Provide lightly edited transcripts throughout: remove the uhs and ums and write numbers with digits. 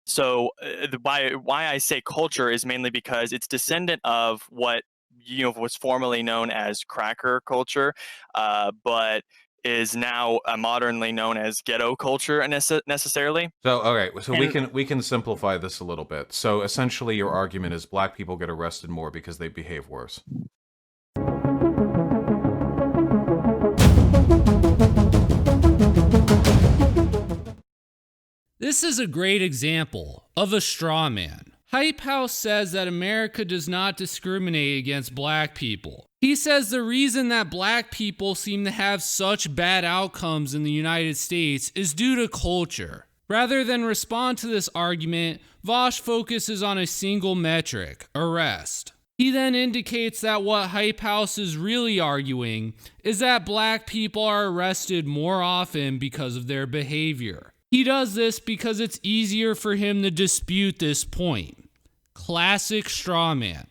So why I say culture is mainly because it's descendant of what was formerly known as cracker culture, but is now modernly known as ghetto culture necessarily. So, okay, so we And can simplify this a little bit. So, essentially, your argument is black people get arrested more because they behave worse. This is a great example of a straw man. Hype House says that America does not discriminate against black people. He says the reason that black people seem to have such bad outcomes in the United States is due to culture. Rather than respond to this argument, Vaush focuses on a single metric, arrest. He then indicates that what Hype House is really arguing is that black people are arrested more often because of their behavior. He does this because it's easier for him to dispute this point. Classic straw man.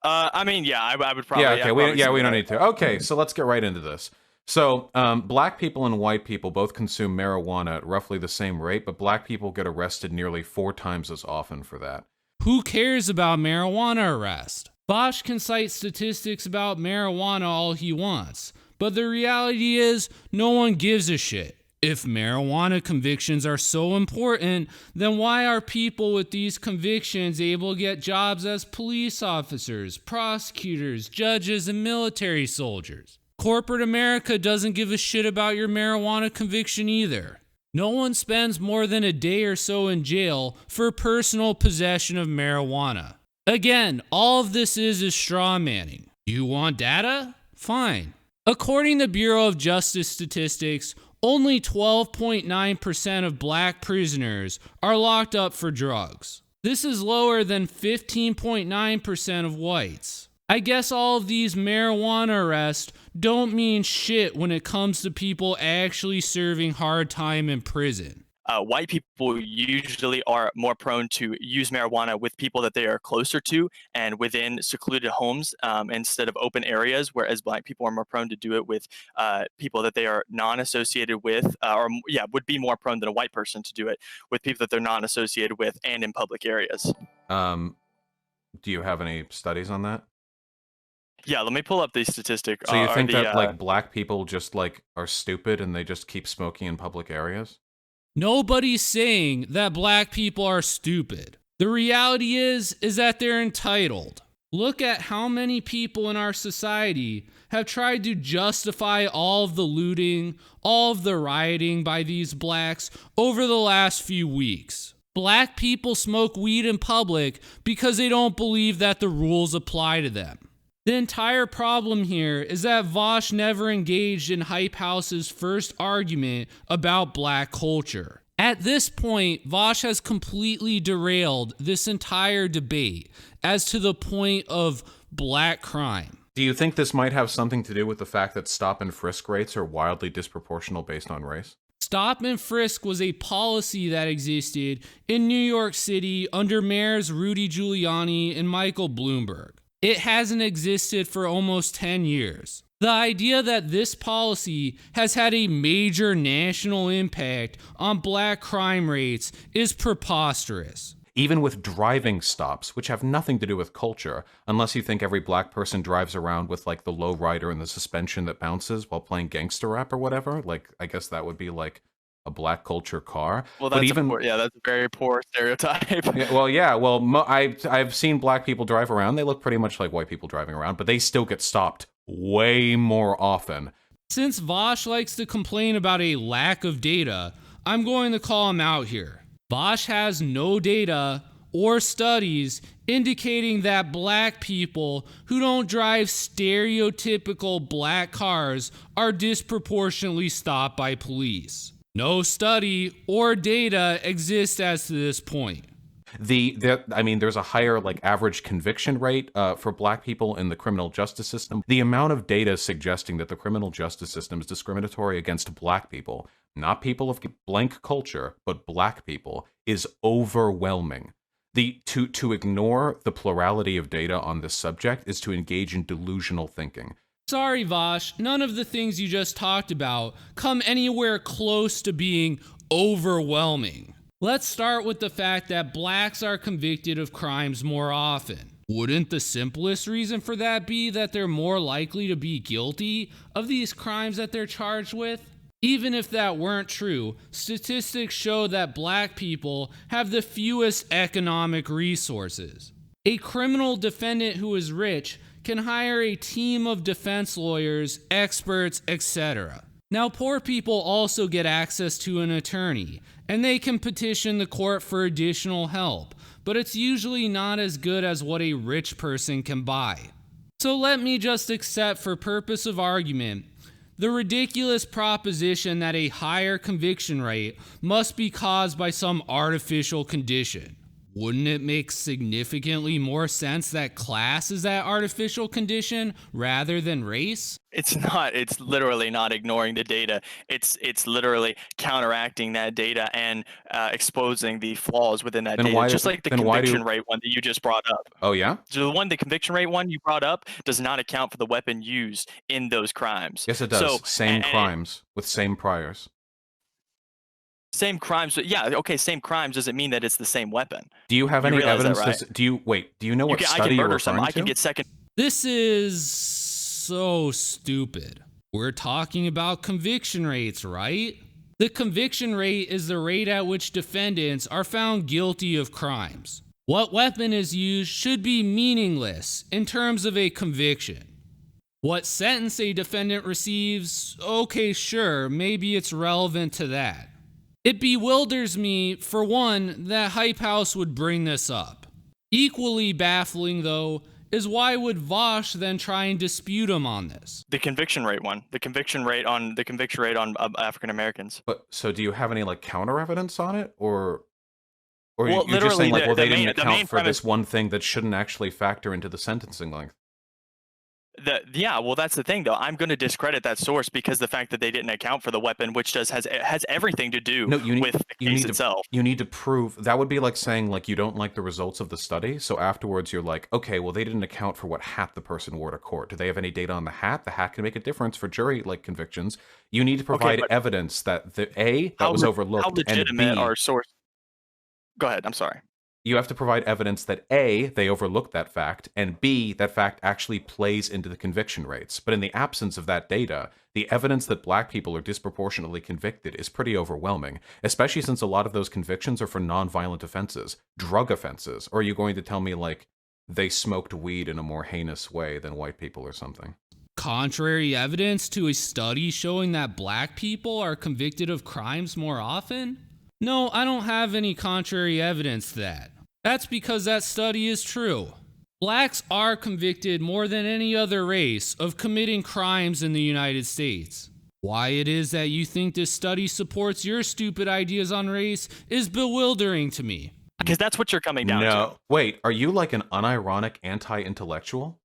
I mean, yeah, I would probably. Yeah, okay, we don't need to. Okay, Mm-hmm. so let's get right into this. So, black people and white people both consume marijuana at roughly the same rate, but black people get arrested nearly 4 times as often for that. Who cares about marijuana arrest? Vaush can cite statistics about marijuana all he wants, but the reality is no one gives a shit. If marijuana convictions are so important, then why are people with these convictions able to get jobs as police officers, prosecutors, judges, and military soldiers? Corporate America doesn't give a shit about your marijuana conviction either. No one spends more than a day or so in jail for personal possession of marijuana. Again, all of this is straw manning. You want data? Fine. According to Bureau of Justice statistics, only 12.9% of black prisoners are locked up for drugs. This is lower than 15.9% of whites. I guess all of these marijuana arrests don't mean shit when it comes to people actually serving hard time in prison. White people usually are more prone to use marijuana with people that they are closer to and within secluded homes instead of open areas, whereas black people are more prone to do it with people that they are non-associated with, would be more prone than a white person to do it with people that they're non-associated with and in public areas. Do you have any studies on that? Yeah, let me pull up these statistics. So you think that like black people just like are stupid and they just keep smoking in public areas? Nobody's saying that black people are stupid. The reality is that they're entitled. Look at how many people in our society have tried to justify all of the looting, all of the rioting by these blacks over the last few weeks. Black people smoke weed in public because they don't believe that the rules apply to them. The entire problem here is that Vaush never engaged in Hype House's first argument about black culture. At this point, Vaush has completely derailed this entire debate as to the point of black crime. Do you think this might have something to do with the fact that stop and frisk rates are wildly disproportional based on race? Stop and frisk was a policy that existed in New York City under mayors Rudy Giuliani and Michael Bloomberg. It hasn't existed for almost 10 years. The idea that this policy has had a major national impact on black crime rates is preposterous. Even with driving stops, which have nothing to do with culture, unless you think every black person drives around with like the low rider and the suspension that bounces while playing gangster rap or whatever, like I guess that would be like a black culture car. Well, that's that's a very poor stereotype. I've seen black people drive around. They look pretty much like white people driving around, but they still get stopped way more often. Since Vaush likes to complain about a lack of data, I'm going to call him out here. Vaush has no data or studies indicating that black people who don't drive stereotypical black cars are disproportionately stopped by police. No study or data exists as to this point. There's a higher like average conviction rate for black people in the criminal justice system. The amount of data suggesting that the criminal justice system is discriminatory against black people, not people of blank culture, but black people, is overwhelming. To ignore the plurality of data on this subject is to engage in delusional thinking. Sorry, Vaush, none of the things you just talked about come anywhere close to being overwhelming. Let's start with the fact that blacks are convicted of crimes more often. Wouldn't the simplest reason for that be that they're more likely to be guilty of these crimes that they're charged with? Even if that weren't true, statistics show that black people have the fewest economic resources. A criminal defendant who is rich can hire a team of defense lawyers, experts, etc. Now, poor people also get access to an attorney, and they can petition the court for additional help, but it's usually not as good as what a rich person can buy. So let me just accept, for purpose of argument, the ridiculous proposition that a higher conviction rate must be caused by some artificial condition. Wouldn't it make significantly more sense that class is that artificial condition rather than race? It's not. It's literally not ignoring the data. It's literally counteracting that data and exposing the flaws within that data. Just like the conviction rate one that you just brought up. Oh, yeah? So the conviction rate one you brought up does not account for the weapon used in those crimes. Yes, it does. So, same crimes with same priors. Same crimes, yeah, okay, same crimes doesn't mean that it's the same weapon. Do you have any evidence? That, right? Do you know what study you're referring to? I can get second. This is so stupid. We're talking about conviction rates, right? The conviction rate is the rate at which defendants are found guilty of crimes. What weapon is used should be meaningless in terms of a conviction. What sentence a defendant receives, okay, sure, maybe it's relevant to that. It bewilders me, for one, that Hype House would bring this up. Equally baffling, though, is why would Vaush then try and dispute him on this? The conviction rate one. The conviction rate on African Americans. But so do you have any like counter evidence on it, or you're just saying like, well, they didn't account for this one thing that shouldn't actually factor into the sentencing length? Well, that's the thing, though. I'm going to discredit that source because the fact that they didn't account for the weapon, which has everything to do with the case itself. You need to prove. That would be like saying like you don't like the results of the study, so afterwards you're like, okay, well, they didn't account for what hat the person wore to court. Do they have any data on the hat? The hat can make a difference for jury like convictions. You need to provide evidence that that was overlooked. How legitimate and B, our source? Go ahead. I'm sorry. You have to provide evidence that A, they overlooked that fact, and B, that fact actually plays into the conviction rates. But in the absence of that data, the evidence that black people are disproportionately convicted is pretty overwhelming, especially since a lot of those convictions are for nonviolent offenses, drug offenses. Or are you going to tell me, like, they smoked weed in a more heinous way than white people or something? Contrary evidence to a study showing that black people are convicted of crimes more often? No, I don't have any contrary evidence to that. That's because that study is true. Blacks are convicted more than any other race of committing crimes in the United States. Why it is that you think this study supports your stupid ideas on race is bewildering to me. Because that's what you're coming down to. No, wait, are you like an unironic anti-intellectual?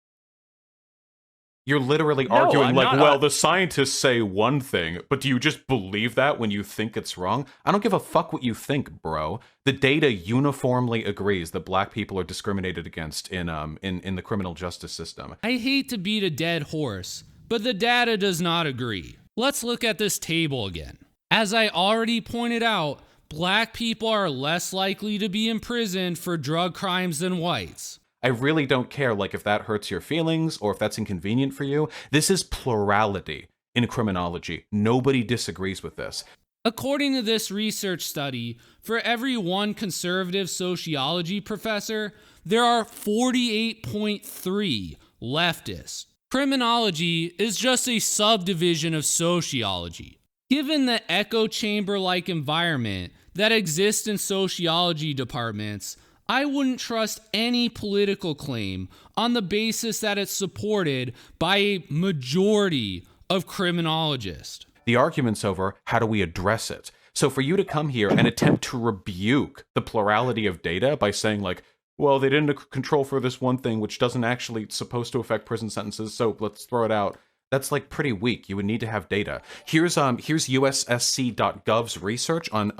You're literally arguing like, well, the scientists say one thing, but do you just believe that when you think it's wrong? I don't give a fuck what you think, bro. The data uniformly agrees that black people are discriminated against in the criminal justice system. I hate to beat a dead horse, but the data does not agree. Let's look at this table again. As I already pointed out, black people are less likely to be imprisoned for drug crimes than whites. I really don't care, like, if that hurts your feelings or if that's inconvenient for you. This is plurality in criminology. Nobody disagrees with this. According to this research study, for every one conservative sociology professor, there are 48.3 leftists. Criminology is just a subdivision of sociology. Given the echo chamber-like environment that exists in sociology departments, I wouldn't trust any political claim on the basis that it's supported by a majority of criminologists. The argument's over, how do we address it? So for you to come here and attempt to rebuke the plurality of data by saying like, well, they didn't control for this one thing, which doesn't actually supposed to affect prison sentences, so let's throw it out. That's like pretty weak. You would need to have data. Here's USSC.gov's research on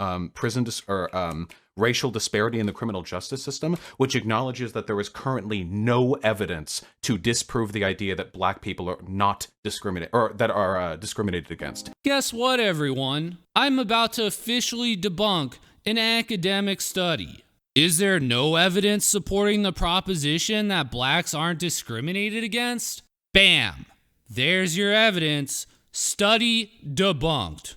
racial disparity in the criminal justice system, which acknowledges that there is currently no evidence to disprove the idea that black people are not discriminated or that are discriminated against. Guess what, everyone? I'm about to officially debunk an academic study. Is there no evidence supporting the proposition that blacks aren't discriminated against? Bam! There's your evidence. Study debunked.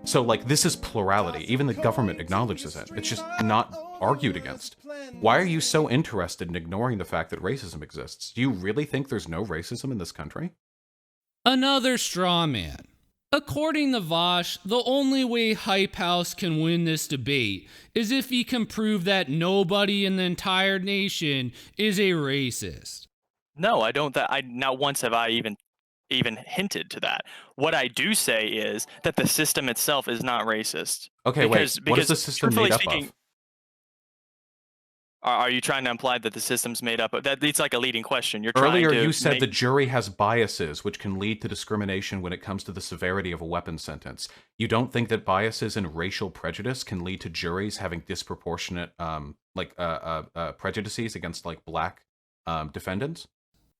So, like, this is plurality. Even the government acknowledges it. It's just not argued against. Why are you so interested in ignoring the fact that racism exists? Do you really think there's no racism in this country? Another straw man. According to Vaush, the only way Hype House can win this debate is if he can prove that nobody in the entire nation is a racist. No, I don't. Not once have I even hinted to that. What I do say is that the system itself is not racist. Okay, what is the system made up of? Are you trying to imply that the system's made up of that? It's like a leading question. Earlier you said the jury has biases which can lead to discrimination when it comes to the severity of a weapon sentence. You don't think that biases and racial prejudice can lead to juries having disproportionate prejudices against like black defendants?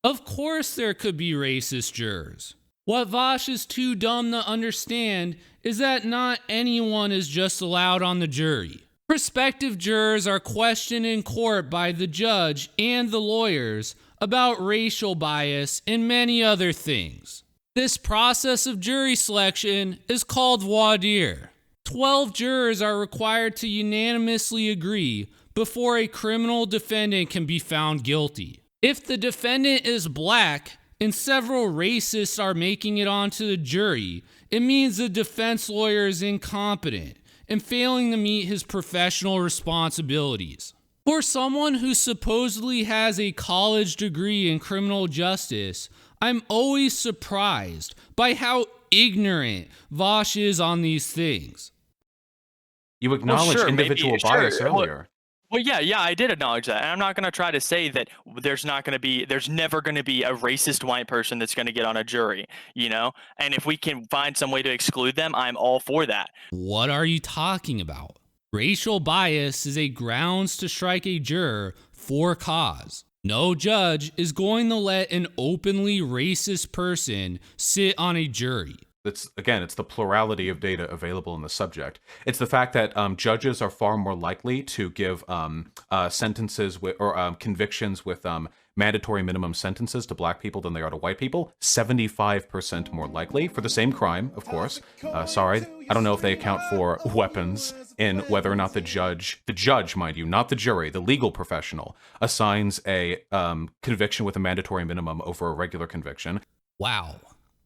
Of course there could be racist jurors. What Vaush is too dumb to understand is that not anyone is just allowed on the jury. Prospective jurors are questioned in court by the judge and the lawyers about racial bias and many other things. This process of jury selection is called voir dire. 12 jurors are required to unanimously agree before a criminal defendant can be found guilty. If the defendant is black and several racists are making it onto the jury, it means the defense lawyer is incompetent and failing to meet his professional responsibilities. For someone who supposedly has a college degree in criminal justice, I'm always surprised by how ignorant Vaush is on these things. You acknowledged individual bias earlier. Well, yeah, I did acknowledge that. And I'm not going to try to say that there's never going to be a racist white person that's going to get on a jury, you know? And if we can find some way to exclude them, I'm all for that. What are you talking about? Racial bias is a grounds to strike a juror for cause. No judge is going to let an openly racist person sit on a jury. It's the plurality of data available in the subject. It's the fact that judges are far more likely to give sentences or convictions with mandatory minimum sentences to black people than they are to white people. 75% more likely for the same crime, of course. Sorry, I don't know if they account for weapons in whether or not the judge, mind you, not the jury, the legal professional, assigns a conviction with a mandatory minimum over a regular conviction. Wow.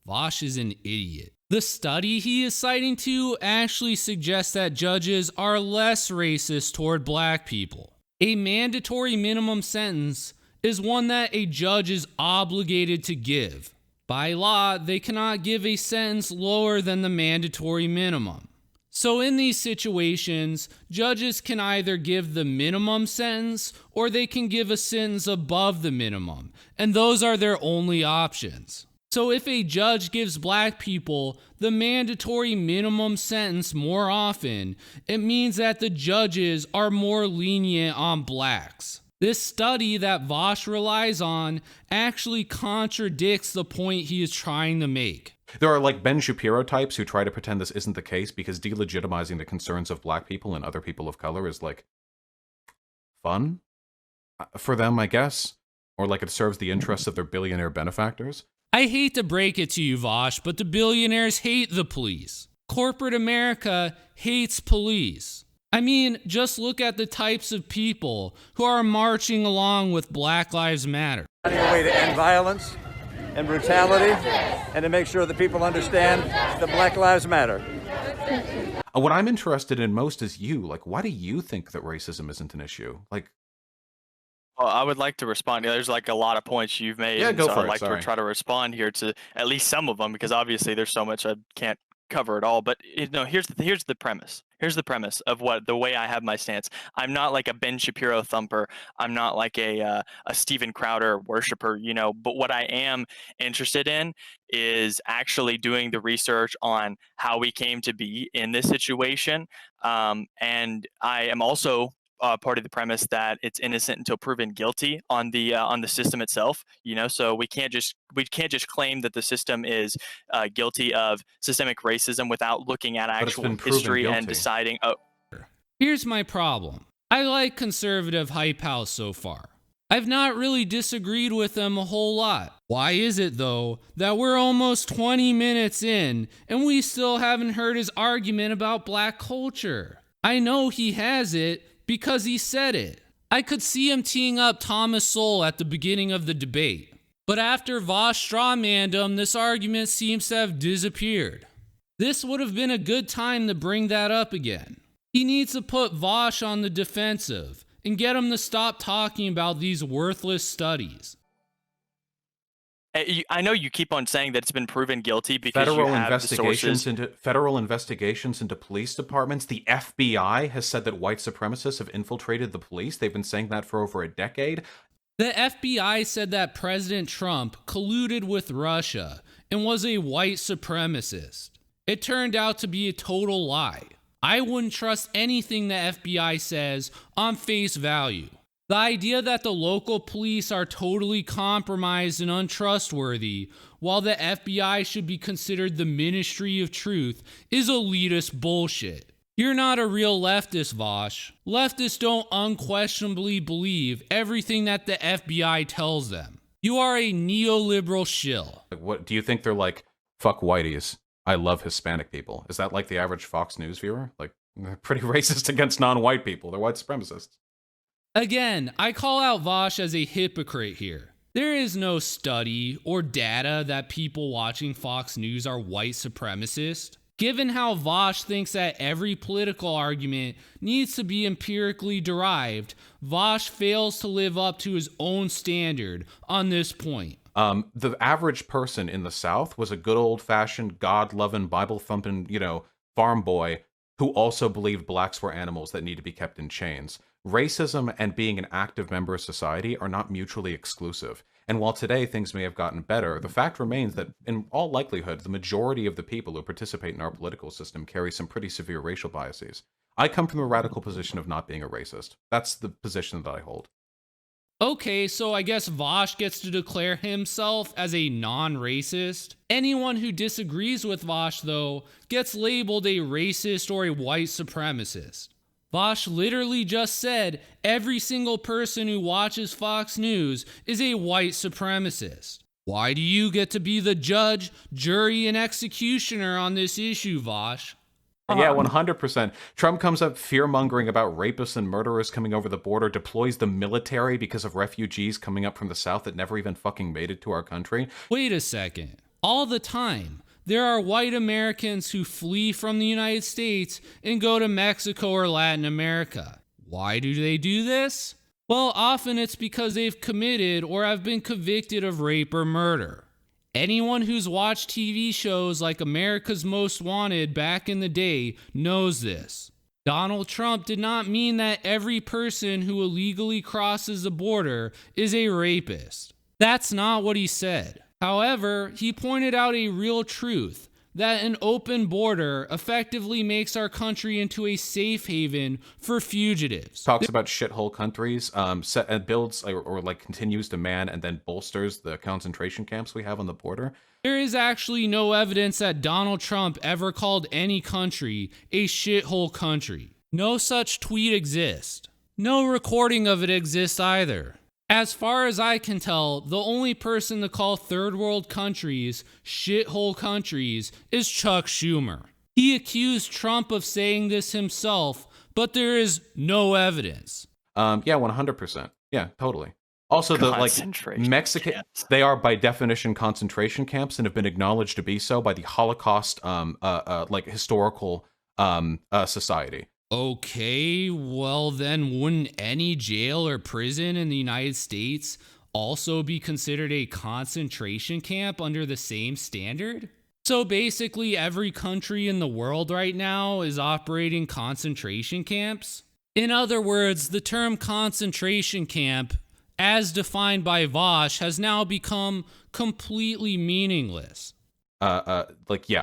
Vaush is an idiot. The study he is citing to actually suggests that judges are less racist toward black people. A mandatory minimum sentence is one that a judge is obligated to give. By law, they cannot give a sentence lower than the mandatory minimum. So in these situations, judges can either give the minimum sentence or they can give a sentence above the minimum, and those are their only options. So if a judge gives black people the mandatory minimum sentence more often, it means that the judges are more lenient on blacks. This study that Vaush relies on actually contradicts the point he is trying to make. There are like Ben Shapiro types who try to pretend this isn't the case because delegitimizing the concerns of black people and other people of color is like fun for them, I guess, or like it serves the interests of their billionaire benefactors. I hate to break it to you, Vaush, but the billionaires hate the police. Corporate America hates police. I mean, just look at the types of people who are marching along with Black Lives Matter. Finding a way to end violence and brutality and to make sure that people understand that Black Lives Matter. What I'm interested in most is you. Like, why do you think that racism isn't an issue? Like, well, I would like to respond. There's like a lot of points you've made. Yeah, go for it. I'd like to try to respond here to at least some of them because obviously there's so much I can't cover it all. But here's the premise. Here's the premise of the way I have my stance. I'm not like a Ben Shapiro thumper. I'm not like a Steven Crowder worshiper, But what I am interested in is actually doing the research on how we came to be in this situation. And I am also part of the premise that it's innocent until proven guilty on the system itself. So we can't just claim that the system is guilty of systemic racism without looking at actual history and deciding. Here's my problem. I like conservative hype house so far. I've not really disagreed with them a whole lot. Why is it, though, that we're almost 20 minutes in and we still haven't heard his argument about black culture? I know he has it because he said it. I could see him teeing up Thomas Sowell at the beginning of the debate. But after Vaush strawmanned him, this argument seems to have disappeared. This would have been a good time to bring that up again. He needs to put Vaush on the defensive and get him to stop talking about these worthless studies. I know you keep on saying that it's been proven guilty because federal you have federal investigations into police departments. The FBI has said that white supremacists have infiltrated the police. They've been saying that for over a decade. The FBI said that President Trump colluded with Russia and was a white supremacist. It turned out to be a total lie. I wouldn't trust anything the FBI says on face value. The idea that the local police are totally compromised and untrustworthy, while the FBI should be considered the ministry of truth, is elitist bullshit. You're not a real leftist, Vaush. Leftists don't unquestionably believe everything that the FBI tells them. You are a neoliberal shill. What do you think they're like? Fuck whiteys. I love Hispanic people. Is that like the average Fox News viewer? Like, they're pretty racist against non-white people. They're white supremacists. Again, I call out Vaush as a hypocrite here. There is no study or data that people watching Fox News are white supremacist. Given how Vaush thinks that every political argument needs to be empirically derived, Vaush fails to live up to his own standard on this point. The average person in the South was a good old-fashioned, God-loving, Bible-thumping, farm boy who also believed blacks were animals that need to be kept in chains. Racism and being an active member of society are not mutually exclusive. And while today things may have gotten better, the fact remains that, in all likelihood, the majority of the people who participate in our political system carry some pretty severe racial biases. I come from the radical position of not being a racist. That's the position that I hold. Okay, so I guess Vaush gets to declare himself as a non-racist. Anyone who disagrees with Vaush, though, gets labeled a racist or a white supremacist. Vaush literally just said every single person who watches Fox News is a white supremacist. Why do you get to be the judge, jury, and executioner on this issue, Vaush? Yeah, 100%. Trump comes up fear-mongering about rapists and murderers coming over the border, deploys the military because of refugees coming up from the South that never even fucking made it to our country. Wait a second. All the time, there are white Americans who flee from the United States and go to Mexico or Latin America. Why do they do this? Well, often it's because they've committed or have been convicted of rape or murder. Anyone who's watched TV shows like America's Most Wanted back in the day knows this. Donald Trump did not mean that every person who illegally crosses the border is a rapist. That's not what he said. However, he pointed out a real truth, that an open border effectively makes our country into a safe haven for fugitives. Talks about shithole countries, builds or continues to man and then bolsters the concentration camps we have on the border. There is actually no evidence that Donald Trump ever called any country a shithole country. No such tweet exists. No recording of it exists either. As far as I can tell, the only person to call third world countries shithole countries is Chuck Schumer. He accused Trump of saying this himself, but there is no evidence. Yeah, 100%. Yeah, totally. Also, Mexican, camps. They are by definition concentration camps and have been acknowledged to be so by the Holocaust, historical society. Okay, well then wouldn't any jail or prison in the United States also be considered a concentration camp under the same standard? So basically every country in the world right now is operating concentration camps? In other words, the term concentration camp, as defined by Vaush, has now become completely meaningless. Yeah.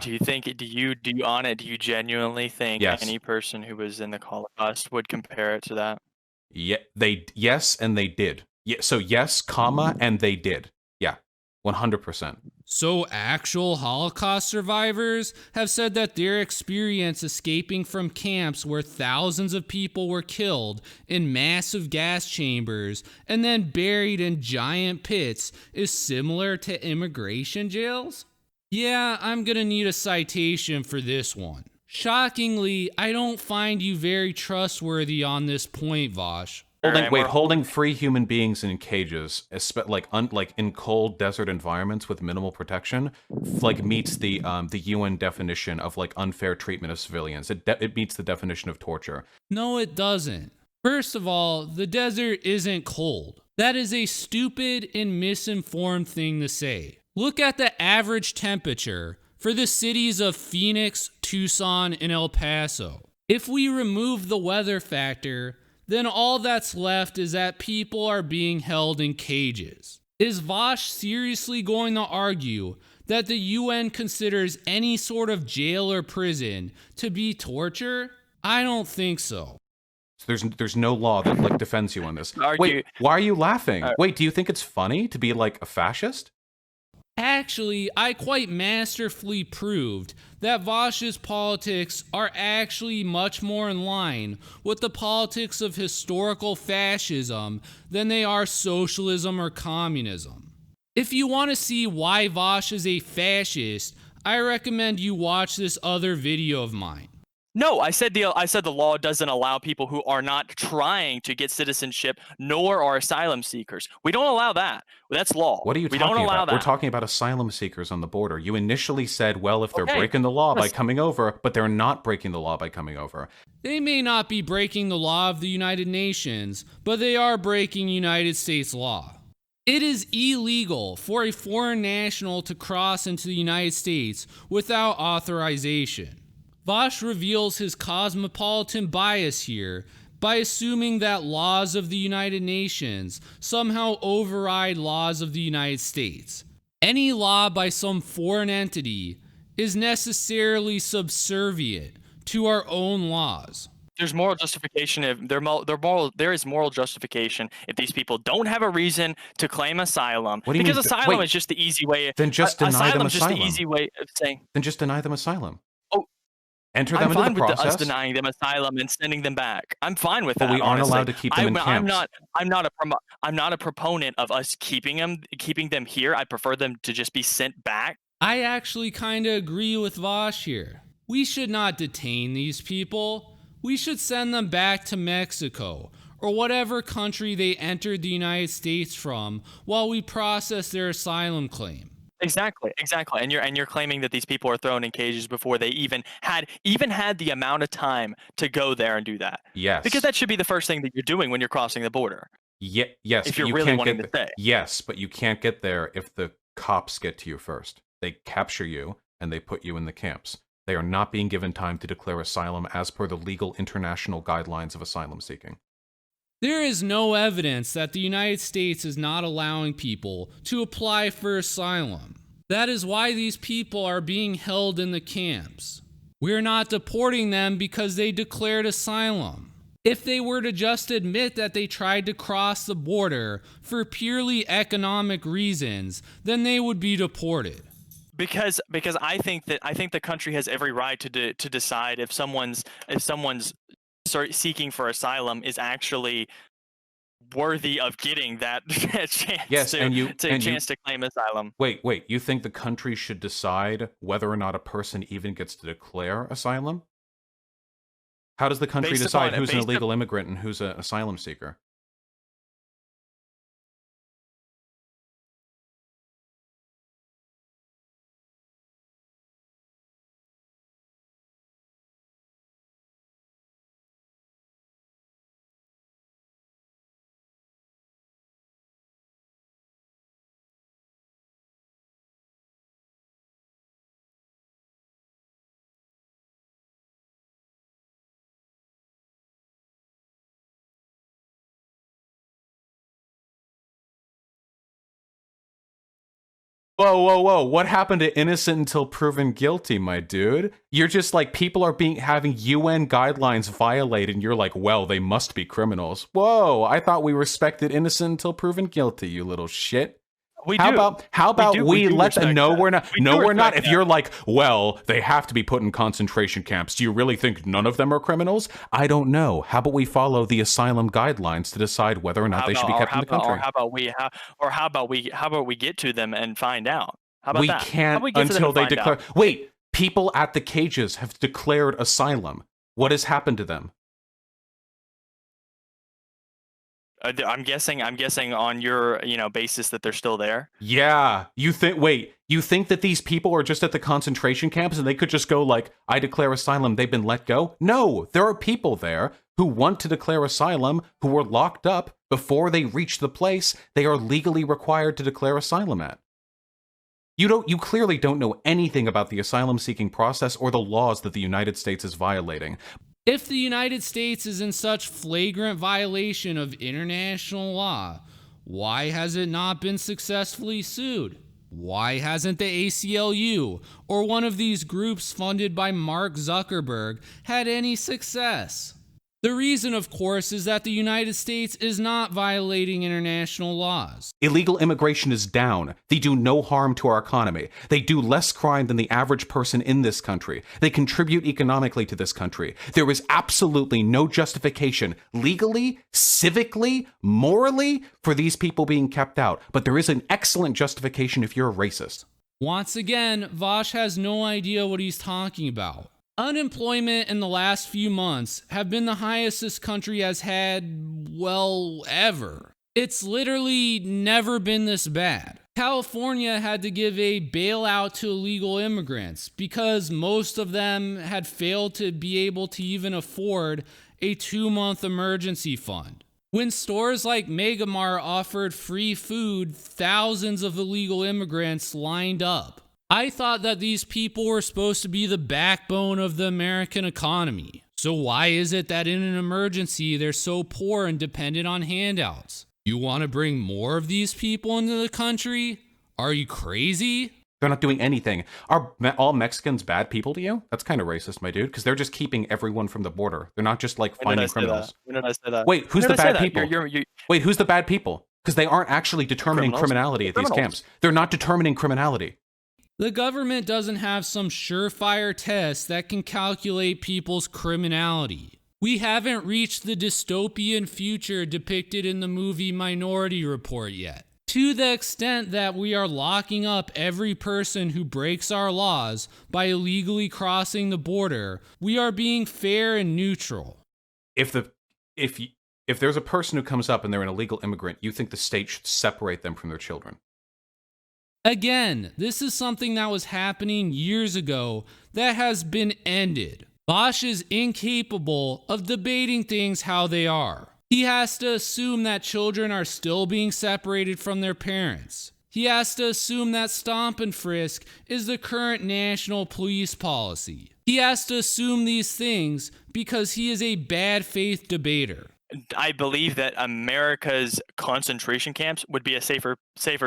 Do you genuinely think any person who was in the Holocaust would compare it to that? Yeah, yes, and they did. Yeah, so yes, comma, and they did. Yeah, 100%. So actual Holocaust survivors have said that their experience escaping from camps where thousands of people were killed in massive gas chambers and then buried in giant pits is similar to immigration jails? Yeah, I'm gonna need a citation for this one. Shockingly, I don't find you very trustworthy on this point, Vaush. Holding free human beings in cages, like in cold desert environments with minimal protection, like meets the UN definition of like unfair treatment of civilians. It meets the definition of torture. No, it doesn't. First of all, the desert isn't cold. That is a stupid and misinformed thing to say. Look at the average temperature for the cities of Phoenix, Tucson, and El Paso. If we remove the weather factor, then all that's left is that people are being held in cages. Is Vaush seriously going to argue that the UN considers any sort of jail or prison to be torture? I don't think so. There's no law that like defends you on this. Wait, why are you laughing? Wait, do you think it's funny to be like a fascist? Actually, I quite masterfully proved that Vaush's politics are actually much more in line with the politics of historical fascism than they are socialism or communism. If you want to see why Vaush is a fascist, I recommend you watch this other video of mine. No, I said the law doesn't allow people who are not trying to get citizenship, nor are asylum seekers. We don't allow that. That's law. What are you talking about? We're talking about asylum seekers on the border. You initially said, well, if they're breaking the law by coming over, but they're not breaking the law by coming over. They may not be breaking the law of the United Nations, but they are breaking United States law. It is illegal for a foreign national to cross into the United States without authorization. Vaush reveals his cosmopolitan bias here by assuming that laws of the United Nations somehow override laws of the United States. Any law by some foreign entity is necessarily subservient to our own laws. There's moral justification if there is moral justification if these people don't have a reason to claim asylum. Because asylum is just the easy way. Then just deny them asylum. Just the easy way of saying. Then just deny them asylum. Enter them into the process. I'm fine with us denying them asylum and sending them back. I'm fine with that. But we aren't allowed to keep them in camps. I'm not a proponent of us keeping them here. I prefer them to just be sent back. I actually kind of agree with Vaush here. We should not detain these people. We should send them back to Mexico or whatever country they entered the United States from while we process their asylum claim. Exactly. And you're claiming that these people are thrown in cages before they even had the amount of time to go there and do that. Yes. Because that should be the first thing that you're doing when you're crossing the border. Yes. If you're really wanting to stay. Yes, but you can't get there if the cops get to you first. They capture you and they put you in the camps. They are not being given time to declare asylum as per the legal international guidelines of asylum seeking. There is no evidence that the United States is not allowing people to apply for asylum. That is why these people are being held in the camps. We're not deporting them because they declared asylum. If they were to just admit that they tried to cross the border for purely economic reasons, then they would be deported. Because I think the country has every right to decide if someone's seeking for asylum is actually worthy of getting that chance to claim asylum. Wait, you think the country should decide whether or not a person even gets to declare asylum? How does the country decide who's an illegal immigrant and who's an asylum seeker? Whoa. What happened to innocent until proven guilty, my dude? You're just like, people are having UN guidelines violated, and you're like, well, they must be criminals. Whoa, I thought we respected innocent until proven guilty, you little shit. How about we let them? No, we're not. No, we're not. If that. you're like, well, they have to be put in concentration camps. Do you really think none of them are criminals? I don't know. How about we follow the asylum guidelines to decide whether or not they should be kept in the country? Or how about we get to them and find out? How about that? We can't until they declare. Wait, people at the cages have declared asylum. What has happened to them? I'm guessing on your basis that they're still there. Yeah, you think that these people are just at the concentration camps and they could just go like, I declare asylum, they've been let go? No, there are people there who want to declare asylum, who were locked up before they reached the place they are legally required to declare asylum at. You clearly don't know anything about the asylum seeking process or the laws that the United States is violating. If the United States is in such flagrant violation of international law, why has it not been successfully sued? Why hasn't the ACLU or one of these groups funded by Mark Zuckerberg had any success? The reason, of course, is that the United States is not violating international laws. Illegal immigration is down. They do no harm to our economy. They do less crime than the average person in this country. They contribute economically to this country. There is absolutely no justification, legally, civically, morally, for these people being kept out. But there is an excellent justification if you're a racist. Once again, Vaush has no idea what he's talking about. Unemployment in the last few months have been the highest this country has had, well, ever. It's literally never been this bad. California had to give a bailout to illegal immigrants because most of them had failed to be able to even afford a 2-month emergency fund. When stores like Megamart offered free food, thousands of illegal immigrants lined up. I thought that these people were supposed to be the backbone of the American economy. So why is it that in an emergency they're so poor and dependent on handouts? You want to bring more of these people into the country? Are you crazy? They're not doing anything. Are all Mexicans bad people to you? That's kind of racist, my dude, because they're just keeping everyone from the border. They're not just like finding criminals. When did I say that? Wait, who's the bad people? Wait, who's the bad people? Because they aren't actually determining criminality at these camps. They're not determining criminality. The government doesn't have some surefire test that can calculate people's criminality. We haven't reached the dystopian future depicted in the movie Minority Report yet. To the extent that we are locking up every person who breaks our laws by illegally crossing the border, we are being fair and neutral. If there's a person who comes up and they're an illegal immigrant, you think the state should separate them from their children? Again, this is something that was happening years ago that has been ended. Vaush is incapable of debating things how they are. He has to assume that children are still being separated from their parents. He has to assume that stop and frisk is the current national police policy. He has to assume these things because he is a bad faith debater. I believe that America's concentration camps would be a safer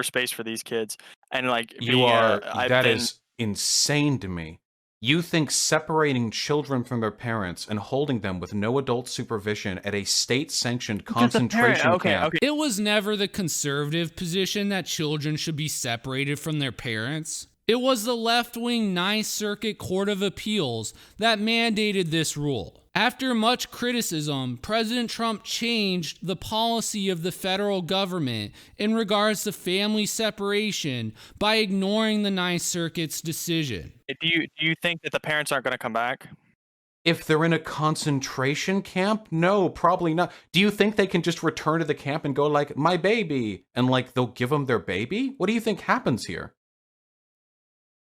space for these kids. And like that is insane to me. You think separating children from their parents and holding them with no adult supervision at a state-sanctioned concentration camp... It was never the conservative position that children should be separated from their parents. It was the left-wing Ninth Circuit Court of Appeals that mandated this rule. After much criticism, President Trump changed the policy of the federal government in regards to family separation by ignoring the Ninth Circuit's decision. Do you think that the parents aren't going to come back? If they're in a concentration camp? No, probably not. Do you think they can just return to the camp and go like, my baby, and like they'll give them their baby? What do you think happens here?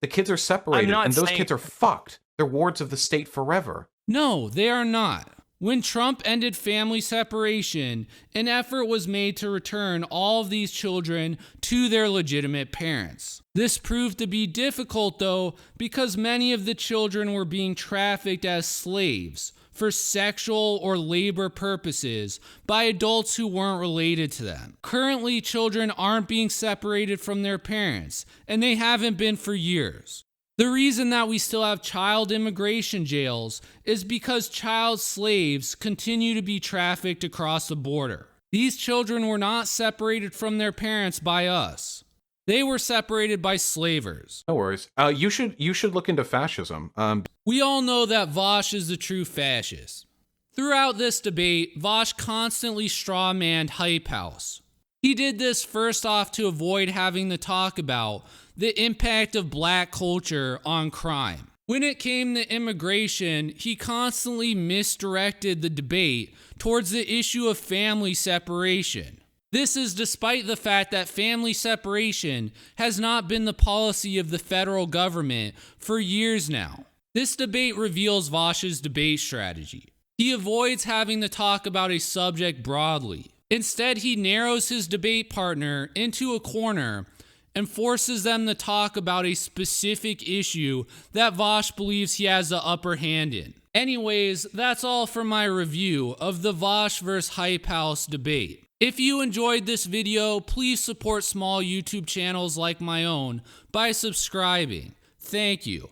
The kids are separated and those kids are fucked. They're wards of the state forever. No, they are not. When Trump ended family separation, an effort was made to return all of these children to their legitimate parents. This proved to be difficult, though, because many of the children were being trafficked as slaves for sexual or labor purposes by adults who weren't related to them. Currently, children aren't being separated from their parents, and they haven't been for years. The reason that we still have child immigration jails is because child slaves continue to be trafficked across the border. These children were not separated from their parents by us. They were separated by slavers. No worries. You should look into fascism. We all know that Vaush is the true fascist. Throughout this debate, Vaush constantly strawmanned Hype House. He did this first off to avoid having to talk about the impact of black culture on crime. When it came to immigration, he constantly misdirected the debate towards the issue of family separation. This is despite the fact that family separation has not been the policy of the federal government for years now. This debate reveals Vaush's debate strategy. He avoids having to talk about a subject broadly. Instead, he narrows his debate partner into a corner and forces them to talk about a specific issue that Vaush believes he has the upper hand in. Anyways, that's all for my review of the Vaush vs. Hype House debate. If you enjoyed this video, please support small YouTube channels like my own by subscribing. Thank you.